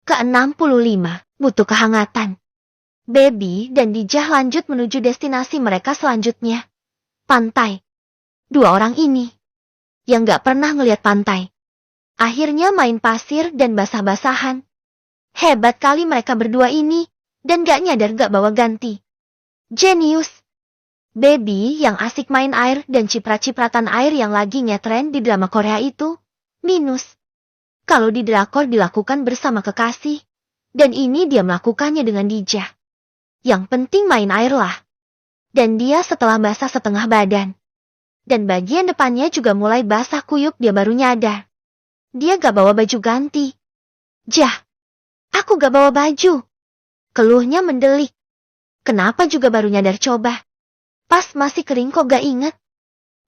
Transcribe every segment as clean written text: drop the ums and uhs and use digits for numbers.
Ke-65, butuh kehangatan. Baby dan Dijah lanjut menuju destinasi mereka selanjutnya. Pantai. Dua orang ini yang gak pernah ngeliat pantai. Akhirnya main pasir dan basah-basahan. Hebat kali mereka berdua ini, dan gak nyadar gak bawa ganti. Jenius. Baby yang asik main air dan ciprat-cipratan air yang lagi ngetren di drama Korea itu, minus. Kalau di drakor dilakukan bersama kekasih, dan ini dia melakukannya dengan Dijah. Yang penting main air lah. Dan dia setelah basah setengah badan. Dan bagian depannya juga mulai basah kuyup dia baru nyadar. Dia gak bawa baju ganti. Jah, aku gak bawa baju. Keluhnya mendelik. Kenapa juga baru nyadar coba? Pas masih kering kok gak inget.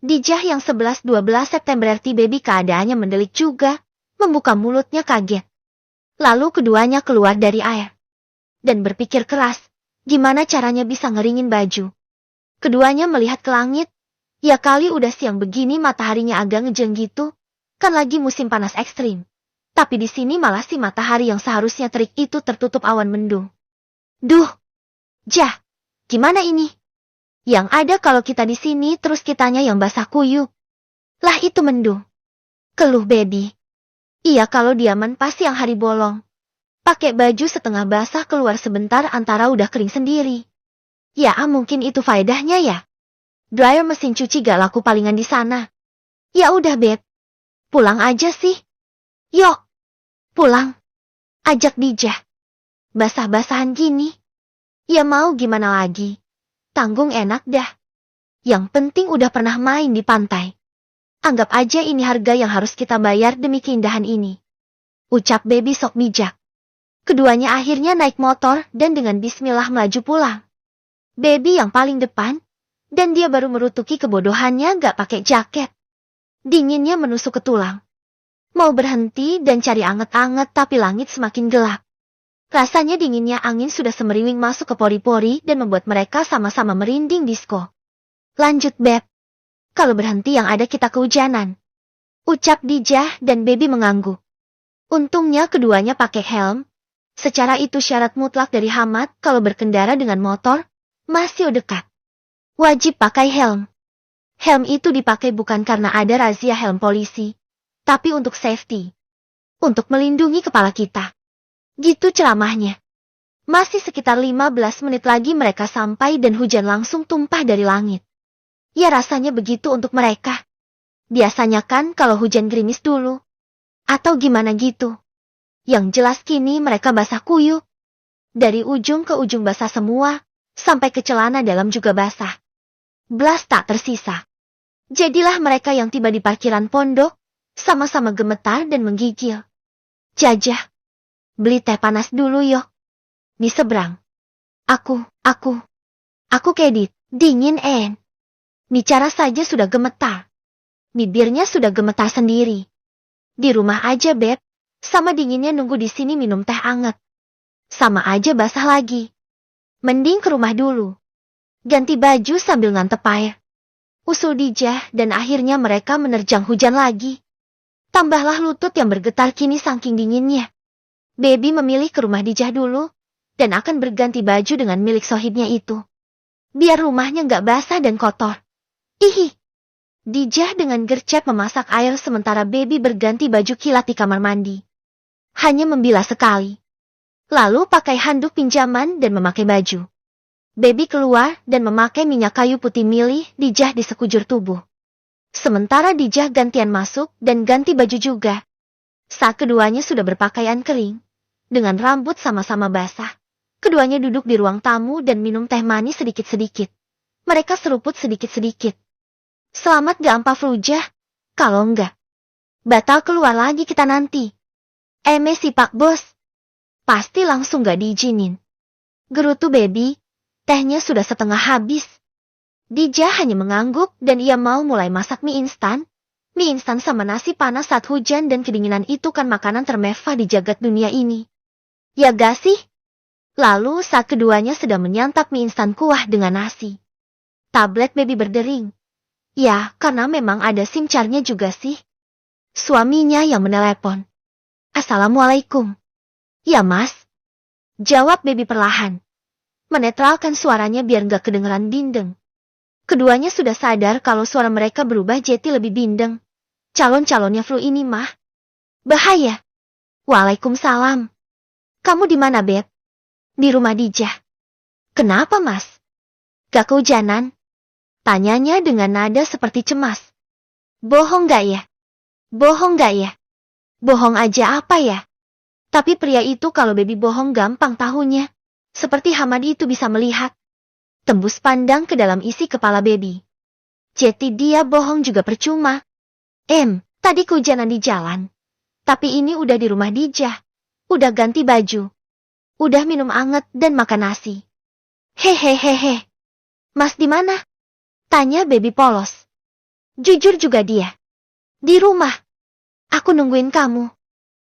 Dijah yang 11-12 September RT Baby keadaannya mendelik juga. Membuka mulutnya kaget. Lalu keduanya keluar dari air. Dan berpikir keras, gimana caranya bisa ngeringin baju. Keduanya melihat ke langit. Ya kali udah siang begini mataharinya agak ngejeng gitu. Kan lagi musim panas ekstrim. Tapi di sini malah si matahari yang seharusnya terik itu tertutup awan mendung. Duh. Jah, gimana ini? Yang ada kalau kita di sini terus kitanya yang basah kuyup. Lah itu mendung. Keluh Baby. Iya kalau diaman pas siang hari bolong. Pakai baju setengah basah keluar sebentar antara udah kering sendiri. Ya mungkin itu faedahnya ya. Dryer mesin cuci gak laku palingan di sana. Ya udah Beb. Pulang aja sih. Yuk. Pulang. Ajak Dijah. Basah-basahan gini. Ya mau gimana lagi. Tanggung enak dah. Yang penting udah pernah main di pantai. Anggap aja ini harga yang harus kita bayar demi keindahan ini. Ucap Baby sok bijak. Keduanya akhirnya naik motor dan dengan bismillah melaju pulang. Baby yang paling depan. Dan dia baru merutuki kebodohannya gak pakai jaket. Dinginnya menusuk ke tulang. Mau berhenti dan cari anget-anget tapi langit semakin gelap. Rasanya dinginnya angin sudah semeriwing masuk ke pori-pori dan membuat mereka sama-sama merinding disko. Lanjut Beb. Kalau berhenti yang ada kita kehujanan. Ucap Dijah dan Baby mengangguk. Untungnya keduanya pakai helm. Secara itu syarat mutlak dari Hamad kalau berkendara dengan motor. Masih dekat. Wajib pakai helm. Helm itu dipakai bukan karena ada razia helm polisi. Tapi untuk safety. Untuk melindungi kepala kita. Gitu ceramahnya. Masih sekitar 15 menit lagi mereka sampai dan hujan langsung tumpah dari langit. Ya rasanya begitu untuk mereka. Biasanya kan kalau hujan gerimis dulu. Atau gimana gitu. Yang jelas kini mereka basah kuyup. Dari ujung ke ujung basah semua. Sampai ke celana dalam juga basah. Blas tak tersisa. Jadilah mereka yang tiba di parkiran pondok. Sama-sama gemetar dan menggigil. Jajah. Beli teh panas dulu yuk. Di seberang. Aku kedit. Dingin en. Bicara saja sudah gemetar. Bibirnya sudah gemetar sendiri. Di rumah aja Beb. Sama dinginnya nunggu di sini minum teh anget. Sama aja basah lagi. Mending ke rumah dulu. Ganti baju sambil ngantep air. Usul Dijah dan akhirnya mereka menerjang hujan lagi. Tambahlah lutut yang bergetar kini saking dinginnya. Baby memilih ke rumah Dijah dulu. Dan akan berganti baju dengan milik sohibnya itu. Biar rumahnya gak basah dan kotor. Ihi. Dijah dengan gercep memasak air sementara Baby berganti baju kilat di kamar mandi. Hanya membilas sekali. Lalu pakai handuk pinjaman dan memakai baju. Baby keluar dan memakai minyak kayu putih milih Dijah di sekujur tubuh. Sementara Dijah gantian masuk dan ganti baju juga. Saat keduanya sudah berpakaian kering, dengan rambut sama-sama basah, keduanya duduk di ruang tamu dan minum teh manis sedikit-sedikit. Mereka seruput sedikit-sedikit. Selamat gak Ampa Frujah? Kalau enggak, batal keluar lagi kita nanti. Si Pak Bos. Pasti langsung gak diizinin. Gerutu Baby. Tehnya sudah setengah habis. Dijah hanya mengangguk dan ia mau mulai masak mie instan. Mie instan sama nasi panas saat hujan dan kedinginan itu kan makanan termewah di jagat dunia ini. Ya gak sih? Lalu saat keduanya sedang menyantap mie instan kuah dengan nasi. Tablet Baby berdering. Ya, karena memang ada SIM cardnya juga sih. Suaminya yang menelepon. Assalamualaikum. Ya mas. Jawab baby perlahan. Menetralkan suaranya biar gak kedengeran bindeng. Keduanya sudah sadar kalau suara mereka berubah jadi lebih bindeng. Calon-calonnya flu ini mah. Bahaya. Waalaikumsalam. Kamu di mana, Beb? Di rumah Dijah. Kenapa, Mas? Gak kehujanan? Tanyanya dengan nada seperti cemas. Bohong gak ya? Bohong gak ya? Bohong aja apa ya? Tapi pria itu kalau baby bohong gampang tahunya. Seperti Hamadi itu bisa melihat. Tembus pandang ke dalam isi kepala baby. Jadi dia bohong juga percuma. Tadi kehujanan di jalan. Tapi ini udah di rumah Dijah. Udah ganti baju. Udah minum anget dan makan nasi. Hehehehe. Mas di mana? Tanya baby polos. Jujur juga dia. Di rumah. Aku nungguin kamu.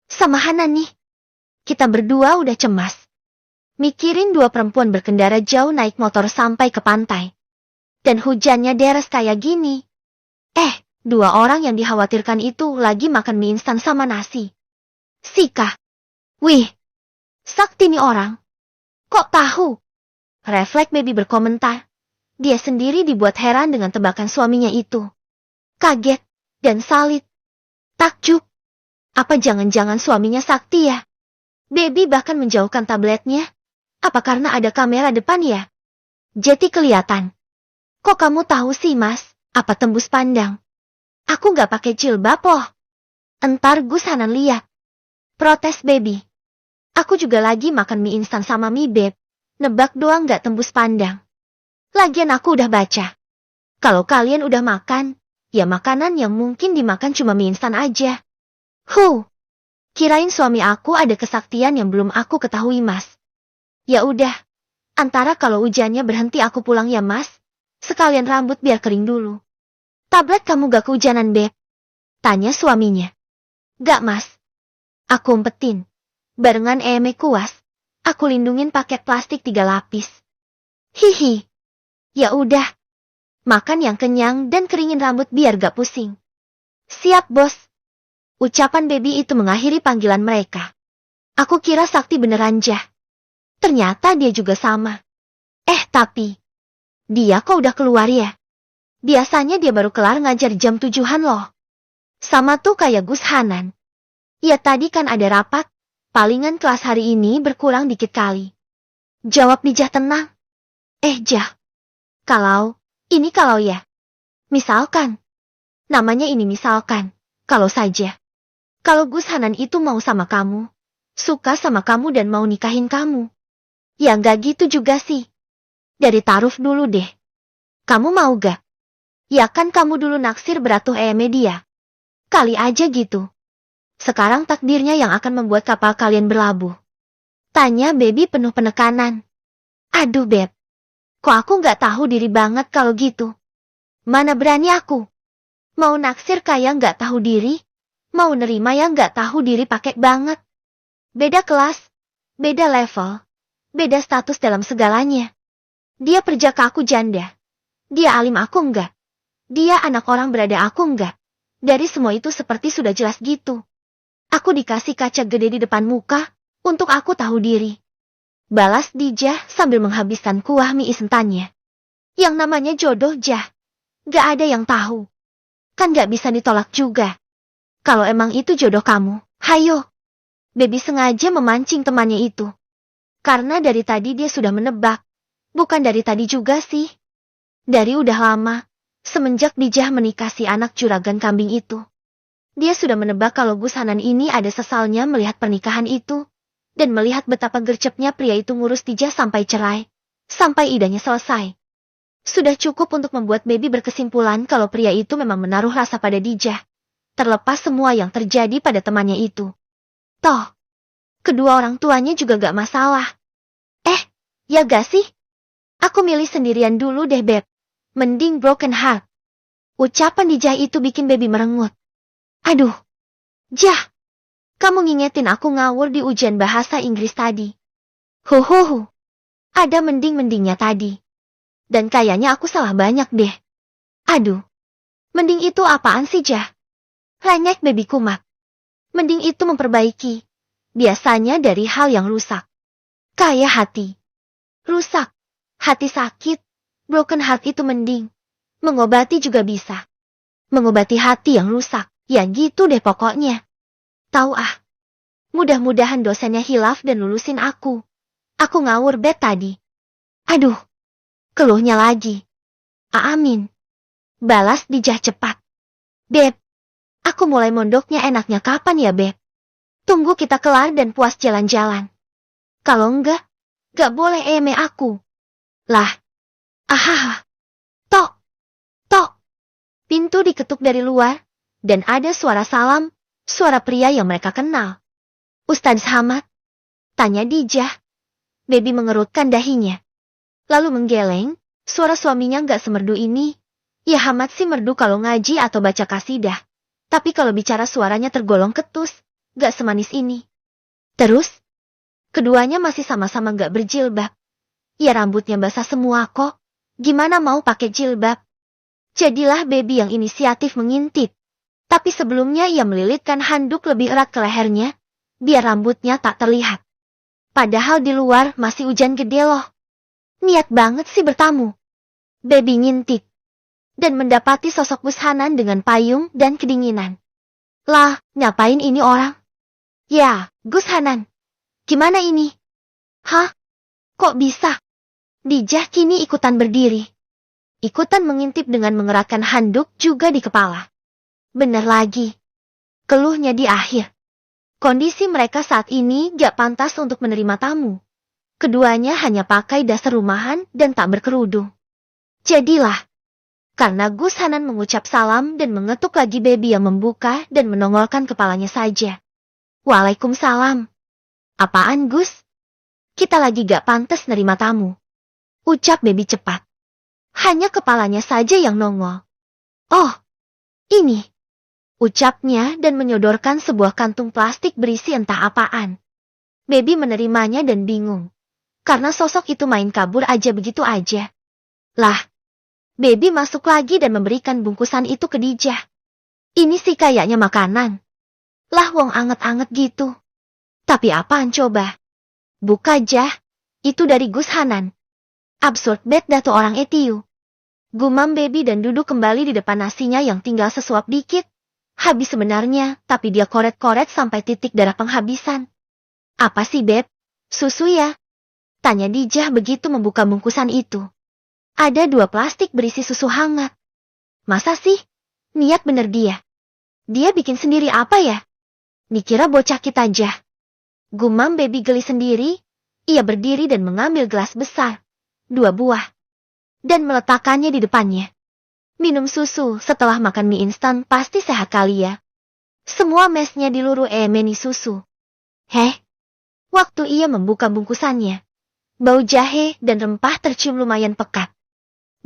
Sama Hana nih. Kita berdua udah cemas. Mikirin dua perempuan berkendara jauh naik motor sampai ke pantai. Dan hujannya deras kayak gini. Dua orang yang dikhawatirkan itu lagi makan mie instan sama nasi. Sika. Wih. Sakti nih orang. Kok tahu? Refleks baby berkomentar. Dia sendiri dibuat heran dengan tebakan suaminya itu. Kaget. Dan salit. Takjub. Apa jangan-jangan suaminya sakti ya? Baby bahkan menjauhkan tabletnya. Apa karena ada kamera depan ya? Jadi kelihatan. Kok kamu tahu sih mas? Apa tembus pandang? Aku gak pakai jilbab loh. Entar Gus Hanan lihat. Protes baby. Aku juga lagi makan mie instan sama mie beb. Nebak doang gak tembus pandang. Lagian aku udah baca. Kalau kalian udah makan, ya makanan yang mungkin dimakan cuma mie instan aja. Kirain suami aku ada kesaktian yang belum aku ketahui mas. Ya udah, antara kalau hujannya berhenti aku pulang ya mas. Sekalian rambut biar kering dulu. Tablet kamu gak kehujanan beb? Tanya suaminya. Gak mas. Aku umpetin. Barengan kuas. Aku lindungin paket plastik 3 lapis. Hihi. Ya udah. Makan yang kenyang dan keringin rambut biar gak pusing. Siap bos. Ucapan baby itu mengakhiri panggilan mereka. Aku kira sakti beneran jah. Ternyata dia juga sama. Tapi. Dia kok udah keluar ya? Biasanya dia baru kelar ngajar jam 7-an loh. Sama tuh kayak Gus Hanan. Ya tadi kan ada rapat. Palingan kelas hari ini berkurang dikit kali. Jawab Dijah tenang. Jah. Ini kalau ya. Misalkan. Namanya ini misalkan. Kalau saja. Kalau Gus Hanan itu mau sama kamu. Suka sama kamu dan mau nikahin kamu. Ya gak gitu juga sih. Dari taruh dulu deh. Kamu mau gak? Ya kan kamu dulu naksir beratuh dia. Kali aja gitu. Sekarang takdirnya yang akan membuat kapal kalian berlabuh. Tanya baby penuh penekanan. Aduh beb. Kok aku gak tahu diri banget kalau gitu. Mana berani aku. Mau naksir kayak gak tahu diri. Mau nerima yang gak tahu diri pakai banget. Beda kelas. Beda level. Beda status dalam segalanya. Dia perjaka aku janda. Dia alim aku enggak. Dia anak orang berada aku enggak. Dari semua itu seperti sudah jelas gitu. Aku dikasih kaca gede di depan muka, untuk aku tahu diri. Balas Dijah sambil menghabiskan kuah mie instannya. Yang namanya jodoh jah. Gak ada yang tahu. Kan gak bisa ditolak juga. Kalau emang itu jodoh kamu, hayo. Baby sengaja memancing temannya itu. Karena dari tadi dia sudah menebak. Bukan dari tadi juga sih. Dari udah lama. Semenjak Dijah menikah si anak juragan kambing itu. Dia sudah menebak kalau Gus Hanan ini ada sesalnya melihat pernikahan itu. Dan melihat betapa gercepnya pria itu ngurus Dijah sampai cerai. Sampai idahnya selesai. Sudah cukup untuk membuat baby berkesimpulan kalau pria itu memang menaruh rasa pada Dijah. Terlepas semua yang terjadi pada temannya itu. Toh, kedua orang tuanya juga gak masalah. Ya gak sih? Aku milih sendirian dulu deh beb. Mending broken heart. Ucapan Dijah itu bikin baby merengut. Aduh. Jah. Kamu ngingetin aku ngawur di ujian bahasa Inggris tadi. Ada mending-mendingnya tadi. Dan kayaknya aku salah banyak deh. Aduh. Mending itu apaan sih Jah? Rengek baby kumat. Mending itu memperbaiki. Biasanya dari hal yang rusak. Kayak hati. Rusak. Hati sakit. Broken heart itu mending. Mengobati juga bisa. Mengobati hati yang rusak. Ya gitu deh pokoknya. Tahu ah. Mudah-mudahan dosennya hilaf dan lulusin aku. Aku ngawur bet tadi. Aduh. Keluhnya lagi. Amin. Balas Dijah cepat. Beb. Aku mulai mondoknya enaknya kapan ya Beb? Tunggu kita kelar dan puas jalan-jalan. Kalau enggak, gak boleh eme aku. Lah. Ahaha. Tok. Tok. Pintu diketuk dari luar, dan ada suara salam, suara pria yang mereka kenal. Ustadz Hamad? Tanya Dijah. Baby mengerutkan dahinya. Lalu menggeleng, suara suaminya gak semerdu ini. Ya Hamad sih merdu kalau ngaji atau baca kasidah. Tapi kalau bicara suaranya tergolong ketus, gak semanis ini. Terus, keduanya masih sama-sama gak berjilbab. Ya rambutnya basah semua kok. Gimana mau pakai jilbab? Jadilah Baby yang inisiatif mengintip. Tapi sebelumnya ia melilitkan handuk lebih erat ke lehernya, biar rambutnya tak terlihat. Padahal di luar masih hujan gede loh. Niat banget sih bertamu. Baby ngintip. Dan mendapati sosok Gus Hanan dengan payung dan kedinginan. Lah, ngapain ini orang? Ya, Gus Hanan. Gimana ini? Hah? Kok bisa? Dijah kini ikutan berdiri. Ikutan mengintip dengan mengeratkan handuk juga di kepala. Bener lagi. Keluhnya di akhir. Kondisi mereka saat ini gak pantas untuk menerima tamu. Keduanya hanya pakai dasar rumahan dan tak berkerudung. Jadilah. Karena Gus Hanan mengucap salam dan mengetuk lagi Baby yang membuka dan menongolkan kepalanya saja. Waalaikumsalam. Apaan Gus? Kita lagi gak pantas nerima tamu. Ucap Baby cepat. Hanya kepalanya saja yang nongol. Oh, ini. Ucapnya dan menyodorkan sebuah kantung plastik berisi entah apaan. Baby menerimanya dan bingung. Karena sosok itu main kabur aja begitu aja. Lah. Baby masuk lagi dan memberikan bungkusan itu ke Dijah. Ini sih kayaknya makanan. Lah wong anget-anget gitu. Tapi apaan coba? Buka aja. Itu dari Gus Hanan. Absurd bet dah tuh orang etiu. Gumam Baby dan duduk kembali di depan nasinya yang tinggal sesuap dikit. Habis sebenarnya, tapi dia koret-koret sampai titik darah penghabisan. Apa sih Beb? Susu ya? Tanya Dijah begitu membuka bungkusan itu. Ada 2 plastik berisi susu hangat. Masa sih? Niat bener dia. Dia bikin sendiri apa ya? Dikira bocah kita aja. Gumam Baby geli sendiri. Ia berdiri dan mengambil gelas besar. 2 buah. Dan meletakkannya di depannya. Minum susu setelah makan mie instan pasti sehat kali ya. Semua mesnya diluru meni susu. Heh. Waktu ia membuka bungkusannya. Bau jahe dan rempah tercium lumayan pekat.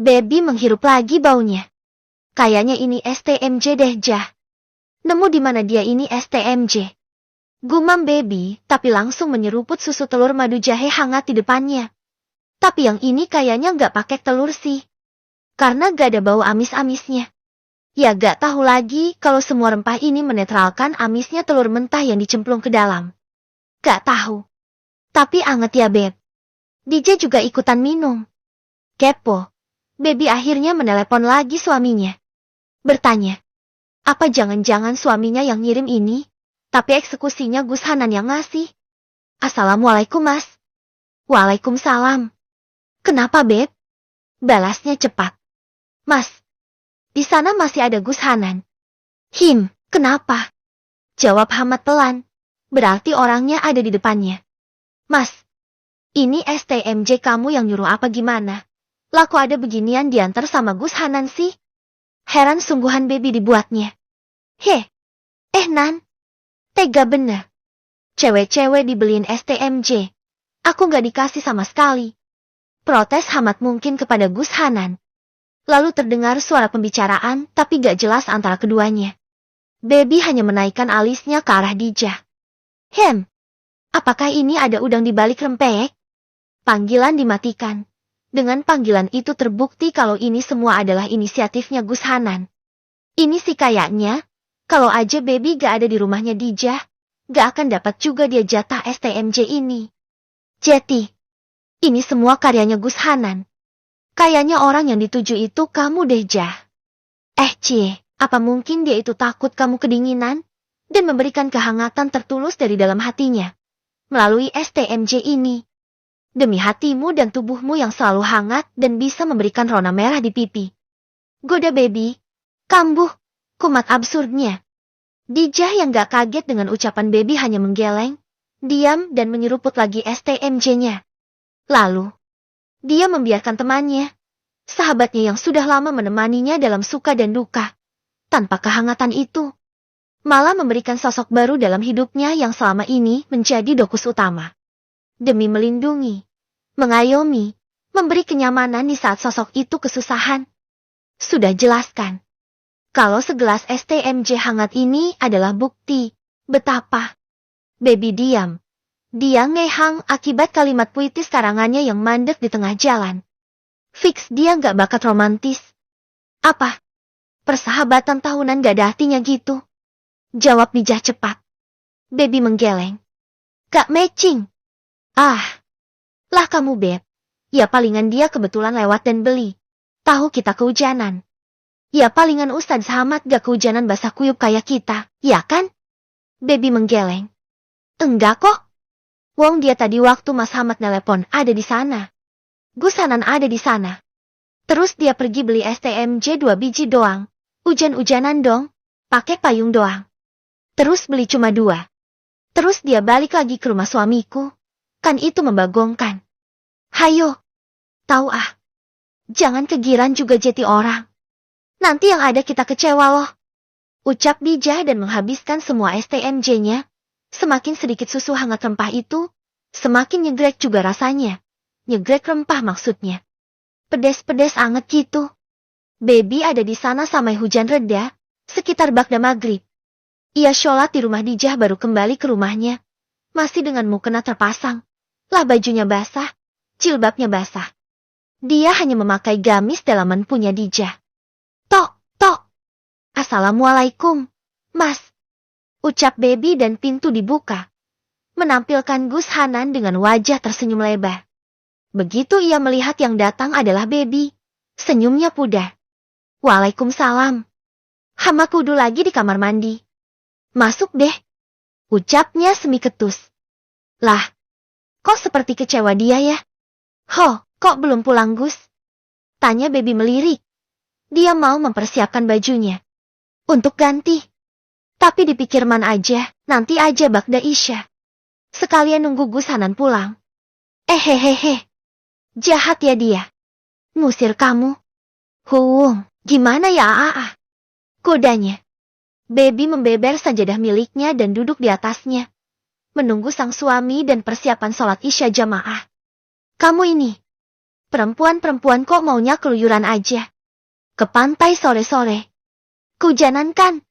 Baby menghirup lagi baunya. Kayaknya ini STMJ deh Jah. Nemu di mana dia ini STMJ. Gumam Baby, tapi langsung menyeruput susu telur madu jahe hangat di depannya. Tapi yang ini kayaknya gak pakai telur sih. Karena gak ada bau amis-amisnya. Ya gak tahu lagi kalau semua rempah ini menetralkan amisnya telur mentah yang dicemplung ke dalam. Gak tahu. Tapi anget ya Beb. DJ juga ikutan minum. Kepo. Baby akhirnya menelepon lagi suaminya. Bertanya. Apa jangan-jangan suaminya yang ngirim ini? Tapi eksekusinya Gus Hanan yang ngasih. Assalamualaikum Mas. Waalaikumsalam. Kenapa Beb? Balasnya cepat. Mas. Di sana masih ada Gus Hanan. Kenapa? Jawab Hamad pelan. Berarti orangnya ada di depannya. Mas. Ini STMJ kamu yang nyuruh apa gimana? Lah kok ada beginian diantar sama Gus Hanan sih? Heran sungguhan Baby dibuatnya. Nan. Tega bener. Cewek-cewek dibeliin STMJ. Aku gak dikasih sama sekali. Protes Hamad mungkin kepada Gus Hanan. Lalu terdengar suara pembicaraan tapi gak jelas antara keduanya. Baby hanya menaikkan alisnya ke arah Dijah. Apakah ini ada udang di balik rempeyek? Panggilan dimatikan. Dengan panggilan itu terbukti kalau ini semua adalah inisiatifnya Gus Hanan. Ini sih kayaknya, kalau aja Baby gak ada di rumahnya Dijah, gak akan dapat juga dia jatah STMJ ini. Jetty, ini semua karyanya Gus Hanan. Kayaknya orang yang dituju itu kamu deh, Jah. Cie, apa mungkin dia itu takut kamu kedinginan dan memberikan kehangatan tertulus dari dalam hatinya melalui STMJ ini. Demi hatimu dan tubuhmu yang selalu hangat dan bisa memberikan rona merah di pipi. Goda baby, kambuh, kumat absurdnya. Dijah yang gak kaget dengan ucapan baby hanya menggeleng, diam dan menyeruput lagi STMJ-nya. Lalu, dia membiarkan temannya, sahabatnya yang sudah lama menemaninya dalam suka dan duka, tanpa kehangatan itu, malah memberikan sosok baru dalam hidupnya yang selama ini menjadi dokus utama. Demi melindungi, mengayomi, memberi kenyamanan di saat sosok itu kesusahan. Sudah jelaskan, kalau segelas STMJ hangat ini adalah bukti betapa baby diam. Dia ngehang akibat kalimat puitis karangannya yang mandek di tengah jalan. Fix dia gak bakat romantis. Apa? Persahabatan tahunan gak ada artinya gitu? Jawab Dijah cepat. Baby menggeleng. Gak matching. Lah kamu Beb. Ya palingan dia kebetulan lewat dan beli. Tahu kita kehujanan. Ya palingan Ustadz Hamad gak kehujanan basah kuyup kayak kita, ya kan? Baby menggeleng. Enggak kok. Wong dia tadi waktu Mas Hamad nelepon ada di sana. Gus Hanan ada di sana. Terus dia pergi beli STMJ 2 biji doang. Hujan-hujanan dong. Pakai payung doang. Terus beli cuma 2. Terus dia balik lagi ke rumah suamiku. Kan itu membagongkan. Hayo. Tahu Jangan kegiran juga jeti orang. Nanti yang ada kita kecewa loh. Ucap Dijah dan menghabiskan semua STMJ-nya. Semakin sedikit susu hangat rempah itu, semakin nyegrek juga rasanya. Nyegrek rempah maksudnya. Pedes-pedes anget gitu. Baby ada di sana sampai hujan reda, sekitar Bagda Maghrib. Ia sholat di rumah Dijah baru kembali ke rumahnya. Masih dengan mukena terpasang. Lah bajunya basah, jilbabnya basah. Dia hanya memakai gamis dalaman punya Dijah. Tok. Assalamualaikum, Mas. Ucap baby dan pintu dibuka. Menampilkan Gus Hanan dengan wajah tersenyum lebar. Begitu ia melihat yang datang adalah baby, senyumnya pudar. Waalaikumsalam. Hama kudu lagi di kamar mandi. Masuk deh. Ucapnya semi ketus. Lah, kok seperti kecewa dia ya? Kok belum pulang Gus? Tanya baby melirik. Dia mau mempersiapkan bajunya. Untuk ganti. Tapi dipikir man aja, nanti aja Bagda Isya. Sekalian nunggu Gus Hanan pulang. Hehehe. Jahat ya dia. Ngusir kamu. Gimana ya Kodanya. Baby membeber sajadah miliknya dan duduk di atasnya. Menunggu sang suami dan persiapan sholat Isya jamaah. Kamu ini. Perempuan-perempuan kok maunya keluyuran aja. Ke pantai sore-sore. Kehujanan kan?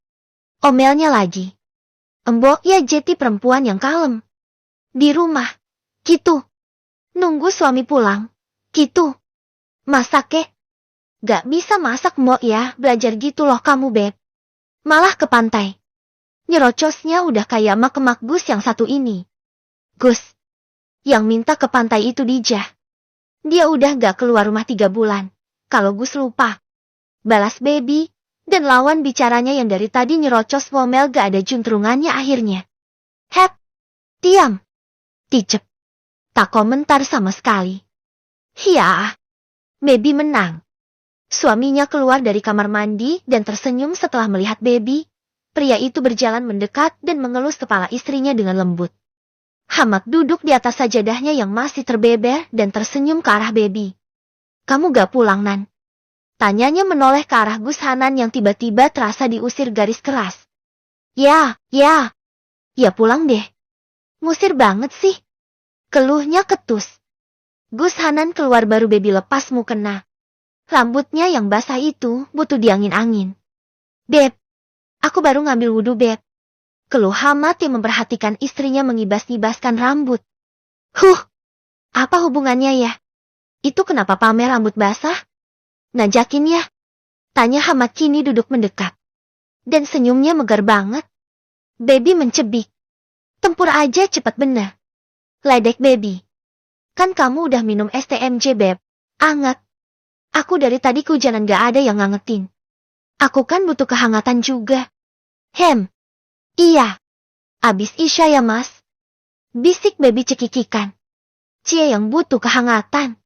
Omelnya lagi. Embok ya jeti perempuan yang kalem. Di rumah. Gitu. Nunggu suami pulang. Gitu. Masak Gak bisa masak mbok ya, belajar gitu loh kamu Beb. Malah ke pantai. Nyerocosnya udah kayak mak Gus yang satu ini. Gus. Yang minta ke pantai itu Dijah. Dia udah gak keluar rumah 3 bulan. Kalau Gus lupa. Balas baby. Dan lawan bicaranya yang dari tadi nyerocos ngomel gak ada juntrungannya akhirnya. Diam. Ticep. Tak komentar sama sekali. Hiya. Baby menang. Suaminya keluar dari kamar mandi dan tersenyum setelah melihat baby. Pria itu berjalan mendekat dan mengelus kepala istrinya dengan lembut. Hamad duduk di atas sajadahnya yang masih terbeber dan tersenyum ke arah baby. Kamu gak pulang Nan? Tanyanya menoleh ke arah Gus Hanan yang tiba-tiba terasa diusir garis keras. Ya. Ya pulang deh. Ngusir banget sih. Keluhnya ketus. Gus Hanan keluar baru baby lepas mukena. Rambutnya yang basah itu butuh diangin-angin. Beb, aku baru ngambil wudhu Beb. Keluh Hamad yang memperhatikan istrinya mengibas-ngibaskan rambut. Apa hubungannya ya? Itu kenapa pamer rambut basah? Ngajakin ya? Tanya Hamad kini duduk mendekat. Dan senyumnya megar banget. Baby mencebik. Tempur aja cepet bener. Ledek baby. Kan kamu udah minum STMJ beb. Anget. Aku dari tadi kehujanan gak ada yang ngangetin. Aku kan butuh kehangatan juga. Iya. Abis Isya ya mas. Bisik baby cekikikan. Cie yang butuh kehangatan.